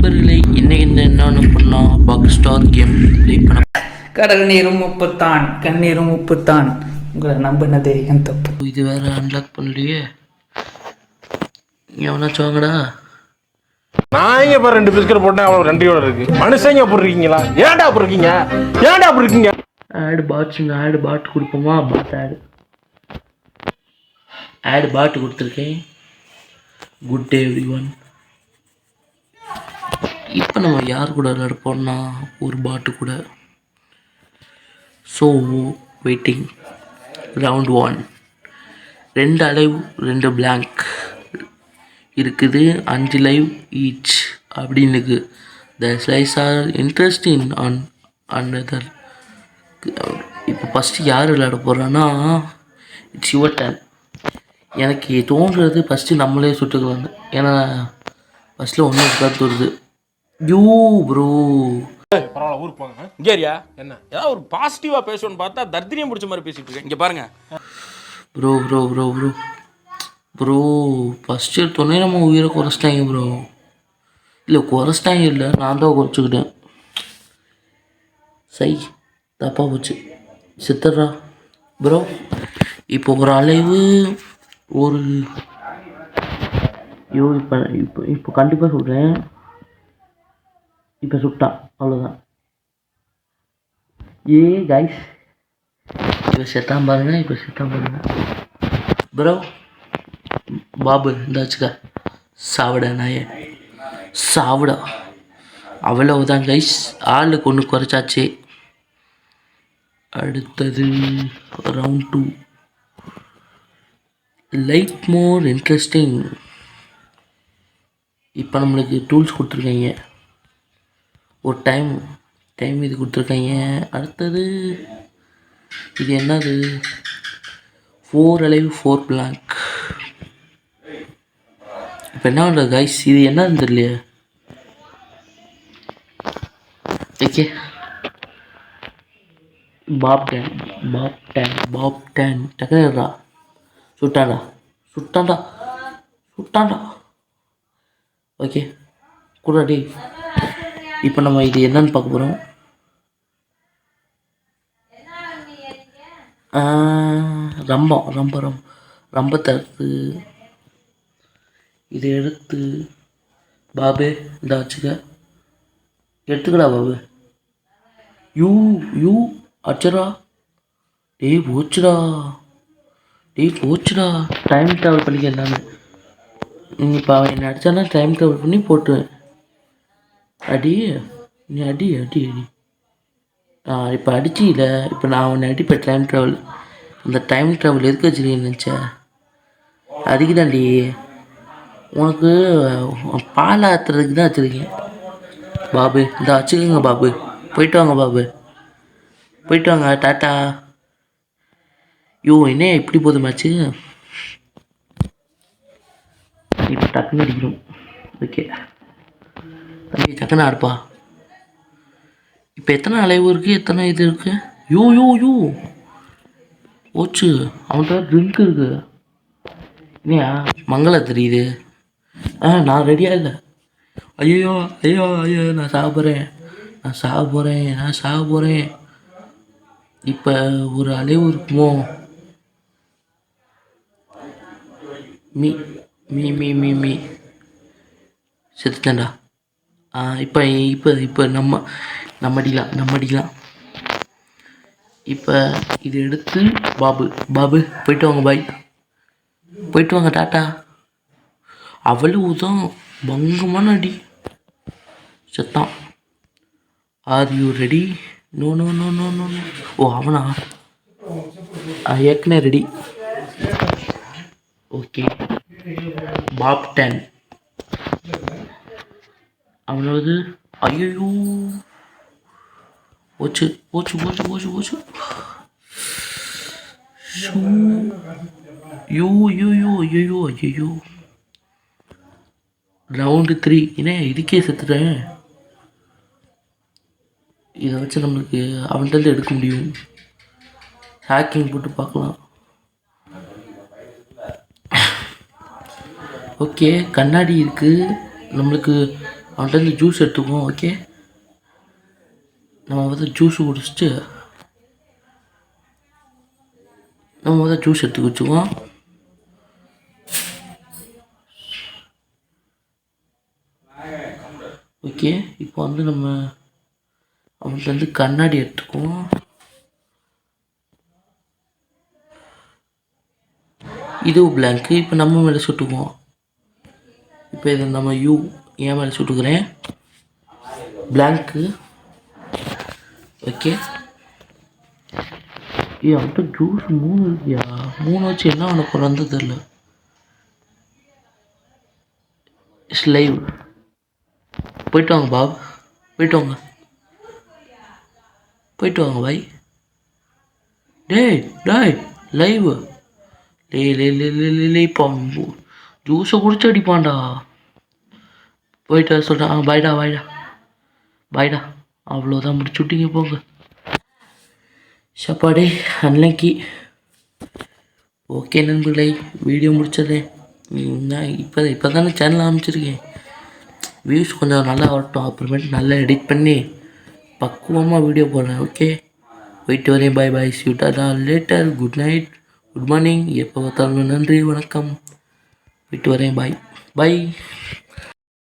நண்பர்களை இன்னைக்கு என்னென்ன பண்ணலாம் பாக்ஸ் ஸ்டார் கேம் ப்ளே பண்ண. கடல் நீரும் உப்புத்தான் கண்ணீரும் உப்புத்தான். உங்களை நம்பினதே என் தப்பு. இது வேற அன்லாக் பண்ணலையே. எவனாச்சும் வாங்கடா. நான் இங்க பாரு 2 பிஸ்கட் போட்டேன், அவ்வளவு நன்றியோட இருக்கு. மனுஷங்க அப்படி இருக்கீங்களா? ஏன்டா அப்படி இருக்கீங்க? ஏன்டா அப்படி இருக்கீங்க? ஆடு பாட்ஸுங்க, ஆடு பாட்டு கொடுப்போமா? பாட் ஆடு பாட்டு கொடுத்துருக்கேன். Good day everyone. இப்போ நம்ம யார் கூட விளையாடுப்போம்னா ஒரு பாட்டு கூட. So waiting round 1. 2 alive 2 blank இருக்குது. 5 லைவ் ஈச் அப்படின்னு இருக்குது. The slice are interesting on another. இப்போ ஃபஸ்ட்டு யார் விளையாட போகிறான்னா இட்ஸ் யுவர் டர்ன். எனக்கு தோன்றுறது ஃபஸ்ட்டு நம்மளே சுட்டுக்கலான்னு. ஏன்னா ஃபஸ்ட்டில் ஒன்று இருக்காது வருது. யூ ப்ரோ பரவாயில்ல, ஊருக்கு போங்க. இங்கேரியா என்ன ஏதாவது ஒரு பாசிட்டிவா பேசணும்னு பார்த்தா தர்தினியம் பிடிச்ச மாதிரி பேசிட்டு இருக்கேன். இங்க பாருங்க bro bro bro bro bro first எடுத்தோடனே நம்ம உயிரை குறைச்சிட்டாங்க ப்ரோ. இல்லை குறைச்சிட்டாங்க, இல்லை நான் தான் குறைச்சிக்கிட்டேன். சை தப்பாக போச்சு, சித்தர்றா ப்ரோ. இப்போ ஒரு அலைவு ஒரு இப்போ இப்போ இப்போ கண்டிப்பாக சொல்கிறேன். இப்போ சுட்டான், அவ்வளோதான். ஏ கைஸ், இப்போ செத்தான் பாருங்க, இப்போ செத்தான் பாருங்க ப்ரோ. பாபு இந்த வச்சுக்க, சாவிடா நாயே சாவிடா. அவ்வளவுதான் கைஸ், ஆளுக்கு ஒன்று குறைச்சாச்சு. அடுத்தது ரவுண்ட் 2. லைட் மோர் இன்ட்ரெஸ்டிங். இப்போ நம்மளுக்கு டூல்ஸ் கொடுத்துருக்காங்க, ஒரு டைம் இது கொடுத்துருக்காங்க. அடுத்தது இது என்னது? 4 அலைவ் 4 பிளாங்க். இப்போ என்ன பண்ணுறது கைஸ்? இது என்னன்னு தெரியலையே. ஓகே, பாப் டேன் டக்குனா சுட்டான்டா. ஓகே கூடாடி. இப்போ நம்ம இது என்னன்னு பார்க்க போகிறோம். ரம்பத்தை எடுத்து இதை எடுத்து பாபு இந்த வச்சுக்க, எடுத்துக்கடா பாபு. யூ அச்சரா. டேய் போச்சுடா. டைம் ட்ராவல் பண்ணிக்க எல்லாமே. இப்போ அவன் என்னை அடித்தானா டைம் ட்ராவல் பண்ணி போட்டுருவேன். நீ அடி. இப்போ அடிச்சில, இப்போ நான் அவனை அடிப்பேன். டைம் ட்ராவல், இந்த டைம் ட்ராவல் எதுக்கு வச்சுருக்கேன்னு நினச்சேன். அதுக்கு தாண்டி உனக்கு பால் ஆற்றுறதுக்கு தான் வச்சுருக்கேன். பாபு இந்த வச்சுக்கோங்க பாபு. போயிட்டு வாங்க பாபு, போயிட்டு வாங்க, டாட்டா. என்ன இப்படி போதும் மேட்ச்சு. இப்போ டக்குன்னு அடிக்கணும். ஓகே தம்பி, டக்குன்னு ஆடுப்பா. இப்போ எத்தனை அலைவு இருக்குது, எத்தனை இது இருக்குது? யூ ஓச்சு. அவன்கிட்ட ட்ரிங்க் இருக்குது. இல்லையா மங்கள தெரியுது. நான் ரெடியாக இல்லை. ஐயோ நான் சாக போகிறேன். இப்போ ஒரு அலைவு இருக்குமோ? மீ செத்துட்டேன்டா. இப்போ நம்ம அடிக்கலாம். இப்போ இது எடுத்து பாபு போயிட்டு வாங்க, பாய். போயிட்டு வாங்க, டாட்டா. அவ்வளவுதான், பங்கமான அடி, செத்தான். Are you ready? நோ. ஓ அவனா? ஏற்கனவே ரெடி. ஓகே, பாப் 10 அவனது. ஐயோ போச்சு. ஐயோ. ரவுண்டு 3. என்ன இதுக்கே செத்துட்டேன். இதை வச்சு நம்மளுக்கு அவன்கிட்ட எடுக்க முடியும். ஹேக்கிங் போட்டு பார்க்கலாம். ஓகே, கண்ணாடி இருக்குது நம்மளுக்கு. அவன்கிட்ட இருந்து ஜூஸ் எடுத்துக்குவோம். ஓகே, நம்ம வந்து ஜூஸ் குடிச்சிட்டு ஜூஸ் எடுத்து குடிச்சுக்குவோம். ஓகே, இப்போ வந்து நம்ம அவன்கிட்ட வந்து கண்ணாடி எடுத்துக்குவோம். இதுவும் பிளாங்க்கு. இப்போ நம்ம மேலே சுட்டுக்குவோம். இப்போ இதை நம்ம என் மேலே சுட்டுக்கிறேன், பிளாங்க்கு. ஓகே, அவன்கிட்ட ஜூஸ் 3 இருக்கியா? 3 வச்சு என்ன அவனை பிறந்து தெரில. ஸ்லைவ். போயிட்டு வாங்க பாப், போயிட்டு வாங்க பாய். டேய் லைவ் இப்போ ஜூஸை குடிச்சு அடிப்பான்டா. போயிட்டு சொல்கிறேன். பாய்டா. அவ்வளோதான், முடிச்சு விட்டீங்க போங்க. சாப்பாடே அன்னைக்கு. ஓகே நண்பர்களே, வீடியோ முடிச்சதே. நான் இப்போ தானே சேனல் ஆரம்பிச்சிருக்கேன். வியூஸ் கொஞ்சம் நல்லா வரட்டும், அப்புறமேட்டு நல்லா எடிட் பண்ணி பக்குவமாக வீடியோ போடுறேன். ஓகே, போயிட்டு வரேன். பாய் ஸ்வீட்டாக later. Good night, good morning, எப்போ பார்த்தாலும் நன்றி, வணக்கம். போயிட்டு வரேன். பாய்.